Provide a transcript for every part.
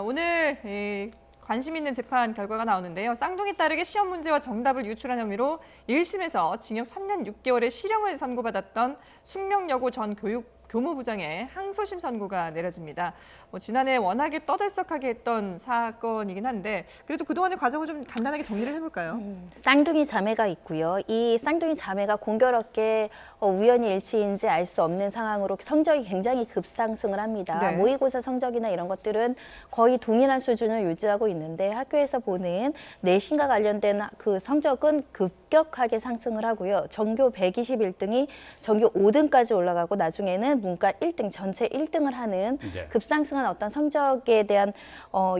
오늘 관심 있는 재판 결과가 나오는데요. 쌍둥이 딸에게 시험 문제와 정답을 유출한 혐의로 1심에서 징역 3년 6개월의 실형을 선고받았던 숙명여고 전 교무부장의 항소심 선고가 내려집니다. 지난해 워낙에 떠들썩하게 했던 사건이긴 한데 그래도 그동안의 과정을 좀 간단하게 정리를 해볼까요? 쌍둥이 자매가 있고요. 이 쌍둥이 자매가 공교롭게 우연히 일치인지 알 수 없는 상황으로 성적이 굉장히 급상승을 합니다. 네. 모의고사 성적이나 이런 것들은 거의 동일한 수준을 유지하고 있는데 학교에서 보는 내신과 관련된 그 성적은 급격하게 상승을 하고요. 전교 121등이 전교 5등까지 올라가고 나중에는 문과 1등, 전체 1등을 하는 급상승한 어떤 성적에 대한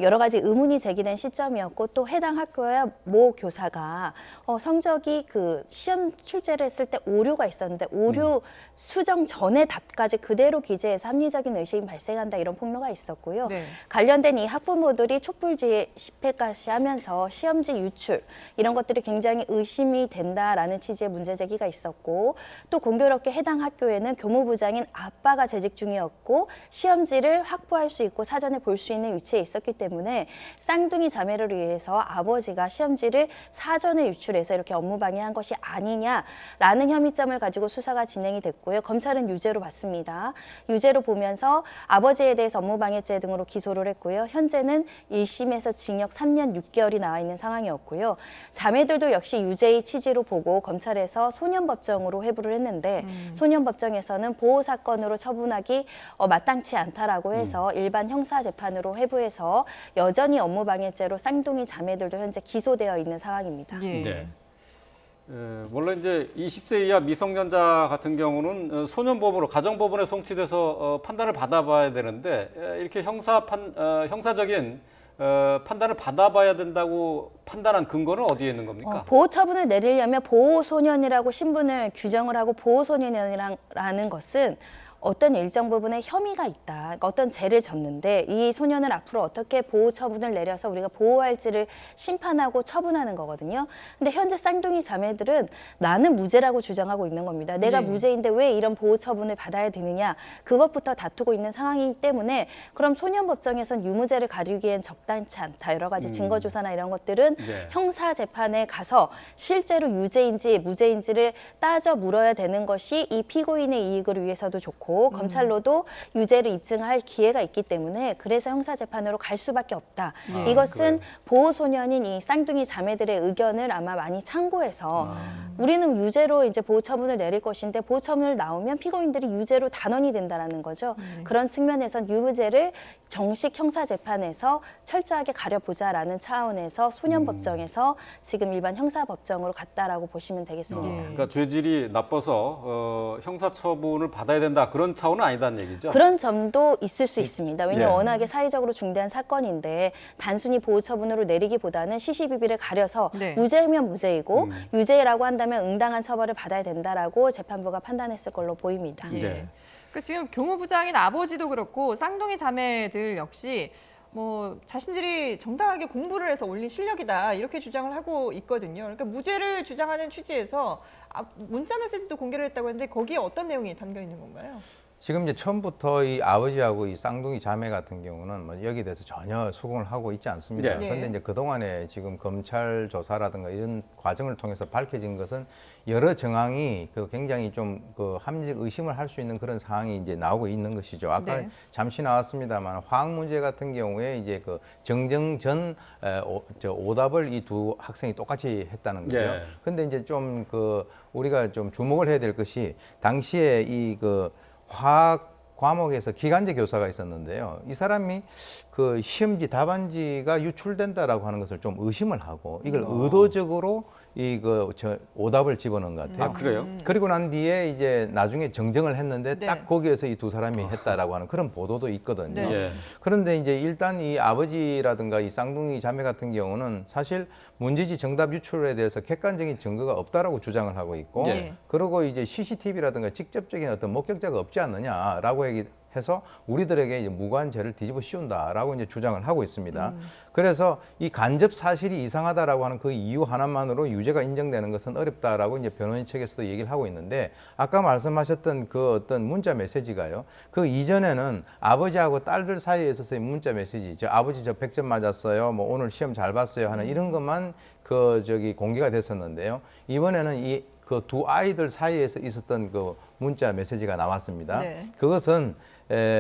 여러 가지 의문이 제기된 시점이었고 또 해당 학교의 모 교사가 성적이 그 시험 출제를 했을 때 오류가 있었는데 오류 수정 전의 답까지 그대로 기재해서 합리적인 의심이 발생한다 이런 폭로가 있었고요. 네. 관련된 이 학부모들이 촛불 집회까지 하면서 시험지 유출 이런 것들이 굉장히 의심이 된다라는 취지의 문제 제기가 있었고 또 공교롭게 해당 학교에는 교무부장인 아빠가 재직 중이었고 시험지를 확보할 수 있고 사전에 볼 수 있는 위치에 있었기 때문에 쌍둥이 자매를 위해서 아버지가 시험지를 사전에 유출해서 이렇게 업무 방해한 것이 아니냐라는 혐의점을 가지고 수사가 진행이 됐고요. 검찰은 유죄로 봤습니다. 유죄로 보면서 아버지에 대해서 업무방해죄 등으로 기소를 했고요. 현재는 1심에서 징역 3년 6개월이 나와 있는 상황이었고요. 자매들도 역시 유죄의 취지로 보고 검찰에서 소년법정으로 회부를 했는데 소년법정에서는 보호사건으로 처분하기 마땅치 않다라고 해서 일반 형사재판으로 회부해서 여전히 업무방해죄로 쌍둥이 자매들도 현재 기소되어 있는 상황입니다. 예. 네. 물론 이제 20세 이하 미성년자 같은 경우는 소년법으로 가정법원에 송치돼서 판단을 받아봐야 되는데 이렇게 형사적인 판단을 받아봐야 된다고 판단한 근거는 어디에 있는 겁니까? 보호 처분을 내리려면 보호소년이라고 신분을 규정을 하고 보호소년이라는 것은 어떤 일정 부분에 혐의가 있다. 그러니까 어떤 죄를 졌는데 이 소년을 앞으로 어떻게 보호 처분을 내려서 우리가 보호할지를 심판하고 처분하는 거거든요. 근데 현재 쌍둥이 자매들은 나는 무죄라고 주장하고 있는 겁니다. 내가 네. 무죄인데 왜 이런 보호 처분을 받아야 되느냐. 그것부터 다투고 있는 상황이기 때문에 그럼 소년법정에선 유무죄를 가리기엔 적당치 않다. 여러 가지 증거조사나 이런 것들은 네. 형사재판에 가서 실제로 유죄인지 무죄인지를 따져 물어야 되는 것이 이 피고인의 이익을 위해서도 좋고 검찰로도 유죄를 입증할 기회가 있기 때문에 그래서 형사재판으로 갈 수밖에 없다. 이것은 보호소년인 이 쌍둥이 자매들의 의견을 아마 많이 참고해서 우리는 유죄로 이제 보호처분을 내릴 것인데 보호처분을 나오면 피고인들이 유죄로 단원이 된다라는 거죠. 그런 측면에선 유무죄를 정식 형사재판에서 철저하게 가려보자라는 차원에서 소년법정에서 지금 일반 형사법정으로 갔다라고 보시면 되겠습니다. 그러니까 죄질이 나빠서 형사처분을 받아야 된다 그런 차원은 아니다는 얘기죠? 그런 점도 있을 수 있습니다. 왜냐하면 예. 워낙에 사회적으로 중대한 사건인데 단순히 보호처분으로 내리기보다는 시시비비를 가려서 네. 무죄면 무죄이고 유죄라고 한다면 응당한 처벌을 받아야 된다라고 재판부가 판단했을 걸로 보입니다. 예. 네. 지금 교무부장인 아버지도 그렇고 쌍둥이 자매들 역시 자신들이 정당하게 공부를 해서 올린 실력이다 이렇게 주장을 하고 있거든요. 그러니까 무죄를 주장하는 취지에서 문자 메시지도 공개를 했다고 했는데 거기에 어떤 내용이 담겨 있는 건가요? 지금 이제 처음부터 이 아버지하고 이 쌍둥이 자매 같은 경우는 뭐 여기에 대해서 전혀 수긍을 하고 있지 않습니다. 네. 그런데 이제 그동안에 지금 검찰 조사라든가 이런 과정을 통해서 밝혀진 것은 여러 정황이 굉장히 좀 합리적 의심을 할 수 있는 그런 상황이 이제 나오고 있는 것이죠. 아까 네. 잠시 나왔습니다만 화학 문제 같은 경우에 이제 정정 전 오답을 이 두 학생이 똑같이 했다는 거죠. 네. 근데 이제 좀 우리가 좀 주목을 해야 될 것이 당시에 화학 과목에서 기간제 교사가 있었는데요. 이 사람이 시험지 답안지가 유출된다라고 하는 것을 좀 의심을 하고 이걸 의도적으로 오답을 집어넣은 것 같아요. 아, 그래요? 그리고 난 뒤에 이제 나중에 정정을 했는데 네. 딱 거기에서 이 두 사람이 했다라고 하는 그런 보도도 있거든요. 네. 예. 그런데 이제 일단 이 아버지라든가 이 쌍둥이 자매 같은 경우는 사실 문제지 정답 유출에 대해서 객관적인 증거가 없다라고 주장을 하고 있고 네. 그리고 이제 CCTV라든가 직접적인 어떤 목격자가 없지 않느냐라고 해서 우리들에게 이제 무고한 죄를 뒤집어 씌운다라고 이제 주장을 하고 있습니다. 그래서 이 간접 사실이 이상하다라고 하는 그 이유 하나만으로 유죄가 인정되는 것은 어렵다라고 이제 변호인 측에서도 얘기를 하고 있는데 아까 말씀하셨던 그 어떤 문자 메시지가요. 그 이전에는 아버지하고 딸들 사이에 있어서의 문자 메시지, 아버지 저 100점 맞았어요, 뭐 오늘 시험 잘 봤어요 하는 이런 것만 공개가 됐었는데요. 이번에는 이 그 두 아이들 사이에서 있었던 그 문자 메시지가 나왔습니다. 네. 그것은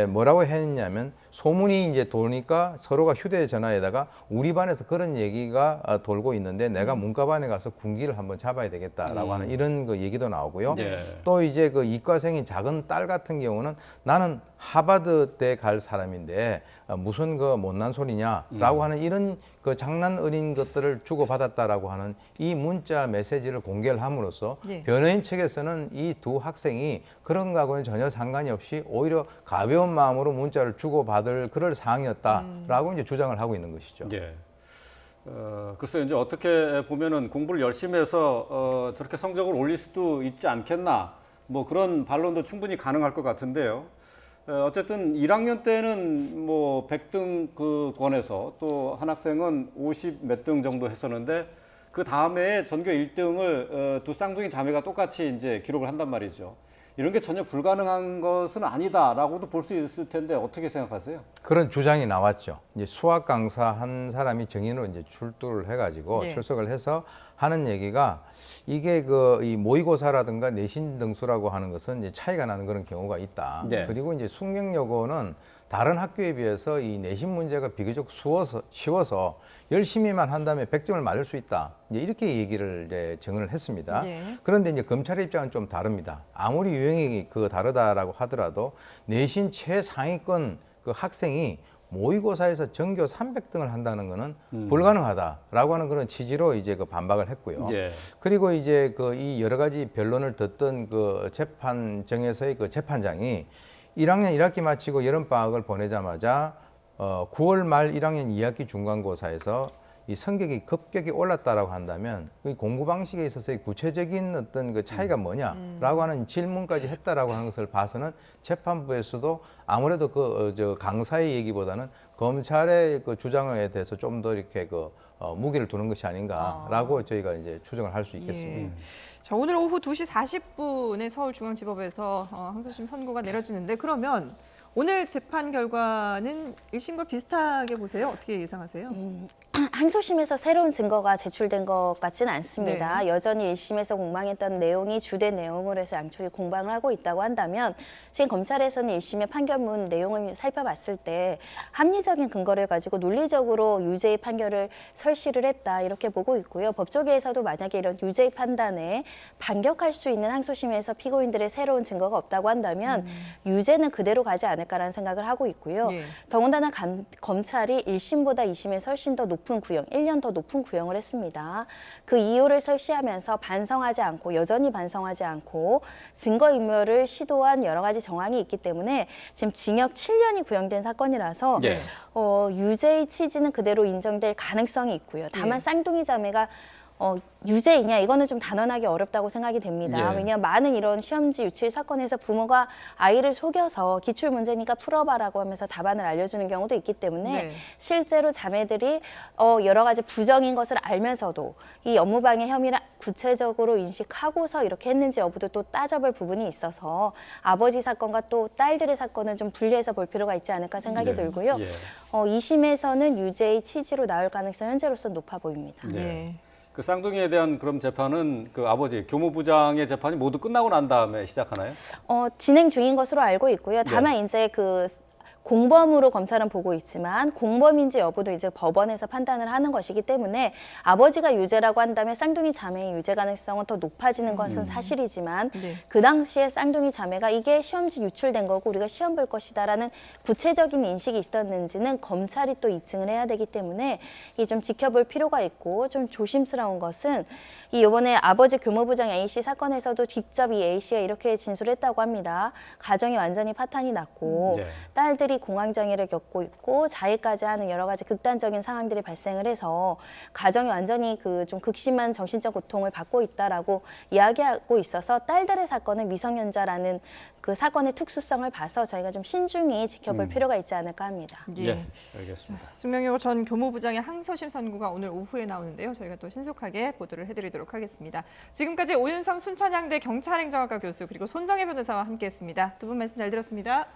뭐라고 했냐면 소문이 이제 도니까 서로가 휴대전화에다가 우리 반에서 그런 얘기가 돌고 있는데 내가 문과반에 가서 군기를 한번 잡아야 되겠다라고 하는 이런 그 얘기도 나오고요. 네. 또 이제 그 이과생인 작은 딸 같은 경우는 나는 하버드대 갈 사람인데 무슨 그 못난 소리냐라고 하는 이런 그 장난 어린 것들을 주고받았다라고 하는 이 문자 메시지를 공개를 함으로써 네. 변호인 측에서는 이 두 학생이 그런 거하고는 전혀 상관이 없이 오히려 가벼운 마음으로 문자를 주고받을 그럴 사항이었다라고 이제 주장을 하고 있는 것이죠. 예. 글쎄 이제 어떻게 보면은 공부를 열심히 해서 저렇게 성적을 올릴 수도 있지 않겠나 뭐 그런 반론도 충분히 가능할 것 같은데요. 어쨌든 1학년 때는 뭐 100등 그 권에서 또 한 학생은 50 몇 등 정도 했었는데 그 다음에 전교 1등을 두 쌍둥이 자매가 똑같이 이제 기록을 한단 말이죠. 이런 게 전혀 불가능한 것은 아니다라고도 볼 수 있을 텐데 어떻게 생각하세요? 그런 주장이 나왔죠. 이제 수학 강사 한 사람이 정인으로 이제 출두를 해가지고 네. 출석을 해서 하는 얘기가 이게 이 모의고사라든가 내신 등수라고 하는 것은 이제 차이가 나는 그런 경우가 있다. 네. 그리고 이제 숙명여고는 다른 학교에 비해서 이 내신 문제가 비교적 쉬워서 열심히만 한다면 100점을 맞을 수 있다. 이제 이렇게 얘기를 이제 정을 했습니다. 네. 그런데 이제 검찰의 입장은 좀 다릅니다. 아무리 유형이 다르다라고 하더라도 내신 최상위권 그 학생이 모의고사에서 전교 300등을 한다는 것은 불가능하다라고 하는 그런 취지로 이제 그 반박을 했고요. 예. 그리고 이제 이 여러 가지 변론을 듣던 그 재판정에서의 그 재판장이 1학년 1학기 마치고 여름방학을 보내자마자 9월 말 1학년 2학기 중간고사에서 이 성적이 급격히 올랐다라고 한다면 이 공부 방식에 있어서의 구체적인 어떤 그 차이가 뭐냐라고 하는 질문까지 했다라고 하는 것을 봐서는 재판부에서도 아무래도 강사의 얘기보다는 검찰의 그 주장에 대해서 좀 더 이렇게 무게를 두는 것이 아닌가라고 저희가 이제 추정을 할 수 있겠습니다. 예. 자, 오늘 오후 2시 40분에 서울중앙지법에서 항소심 선고가 내려지는데 그러면 오늘 재판 결과는 1심과 비슷하게 보세요? 어떻게 예상하세요? 항소심에서 새로운 증거가 제출된 것 같지는 않습니다. 네. 여전히 1심에서 공방했던 내용이 주된 내용으로 해서 양쪽이 공방을 하고 있다고 한다면 지금 검찰에서는 1심의 판결문 내용을 살펴봤을 때 합리적인 근거를 가지고 논리적으로 유죄의 판결을 설시를 했다 이렇게 보고 있고요. 법조계에서도 만약에 이런 유죄의 판단에 반격할 수 있는 항소심에서 피고인들의 새로운 증거가 없다고 한다면 유죄는 그대로 가지 않을까라는 생각을 하고 있고요. 예. 더군다나 검찰이 1심보다 2심에서 훨씬 더 높은 구형, 1년 더 높은 구형을 했습니다. 그 이유를 설시하면서 반성하지 않고 여전히 반성하지 않고 증거인멸을 시도한 여러 가지 정황이 있기 때문에 지금 징역 7년이 구형된 사건이라서 예. 유죄의 취지는 그대로 인정될 가능성이 있고요. 다만 예. 쌍둥이 자매가 유죄이냐 이거는 좀 단언하기 어렵다고 생각이 됩니다. 예. 왜냐하면 많은 이런 시험지 유출 사건에서 부모가 아이를 속여서 기출 문제니까 풀어봐라고 하면서 답안을 알려주는 경우도 있기 때문에 네. 실제로 자매들이 여러 가지 부정인 것을 알면서도 이 업무방해 혐의를 구체적으로 인식하고서 이렇게 했는지 여부도 또 따져볼 부분이 있어서 아버지 사건과 또 딸들의 사건은 좀 분리해서 볼 필요가 있지 않을까 생각이 네. 들고요. 예. 2심에서는 유죄의 취지로 나올 가능성이 현재로서는 높아 보입니다. 네. 예. 그 쌍둥이에 대한 그럼 재판은 그 아버지 교무부장의 재판이 모두 끝나고 난 다음에 시작하나요? 진행 중인 것으로 알고 있고요. 다만 이제 공범으로 검찰은 보고 있지만 공범인지 여부도 이제 법원에서 판단을 하는 것이기 때문에 아버지가 유죄라고 한다면 쌍둥이 자매의 유죄 가능성은 더 높아지는 것은 사실이지만 네. 그 당시에 쌍둥이 자매가 이게 시험지 유출된 거고 우리가 시험 볼 것이다라는 구체적인 인식이 있었는지는 검찰이 또 입증을 해야 되기 때문에 이 좀 지켜볼 필요가 있고 좀 조심스러운 것은 이번에 아버지 교무부장 A씨 사건에서도 직접 이 A씨가 이렇게 진술했다고 합니다. 가정이 완전히 파탄이 났고 네. 딸들이 아이들이 공황장애를 겪고 있고 자해까지 하는 여러 가지 극단적인 상황들이 발생을 해서 가정이 완전히 그 좀 극심한 정신적 고통을 받고 있다라고 이야기하고 있어서 딸들의 사건은 미성년자라는 그 사건의 특수성을 봐서 저희가 좀 신중히 지켜볼 필요가 있지 않을까 합니다. 예, 알겠습니다. 숙명여고 전 교무부장의 항소심 선고가 오늘 오후에 나오는데요. 저희가 또 신속하게 보도를 해드리도록 하겠습니다. 지금까지 오윤성 순천향대 경찰행정학과 교수 그리고 손정혜 변호사와 함께했습니다. 두 분 말씀 잘 들었습니다.